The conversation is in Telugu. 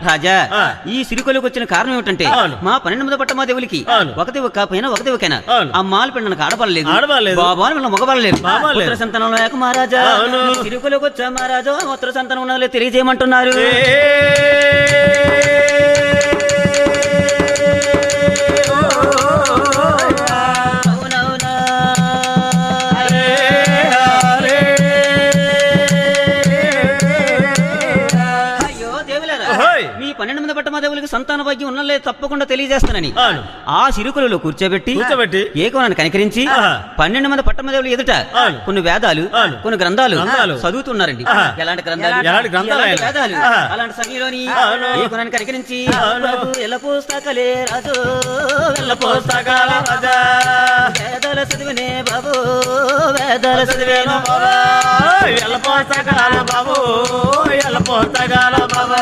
రాజా ఈ సిరికొలకు వచ్చిన కారణం ఏమిటంటే మా 12 పట్టమా దేవులకి ఒకటి కాకపోయినా ఒకటి ఒకైనా అమ్మాలు పిండనకు ఆడపడలేదు బాబాలు మగబడలేదు ఉత్తర సంతానంలో లేక మహారాజా సిరికొలకు వచ్చా మహారాజా ఉత్తర సంతానం ఉన్నదో తెలియజేయమంటున్నారు. మీ 12 పట్టమదేవులకి సంతాన భాగ్యం ఉన్నలే తప్పకుండా తెలియజేస్తానని ఆ సిరుకులలో కూర్చోబెట్టి ఏకోనాన్ని కనికరించి 12 పట్టమదేవులు ఎదుట కొన్ని వేదాలు కొన్ని గ్రంథాలు చదువుతున్నారండి. ఎలాంటి గ్రంథాలు వేదాలు అలాంటి సమయంలోని ఏకోనాన్ని కనికరించి ఎల్ల పుస్తకాలే రాజు ఎల్ల పుస్తకాల రాజా వేదాల చదివినే బాబు వేదాల చదివేను ఎల్ల పుస్తకాల బాబు ఎల్ల పుస్తకాల బాబు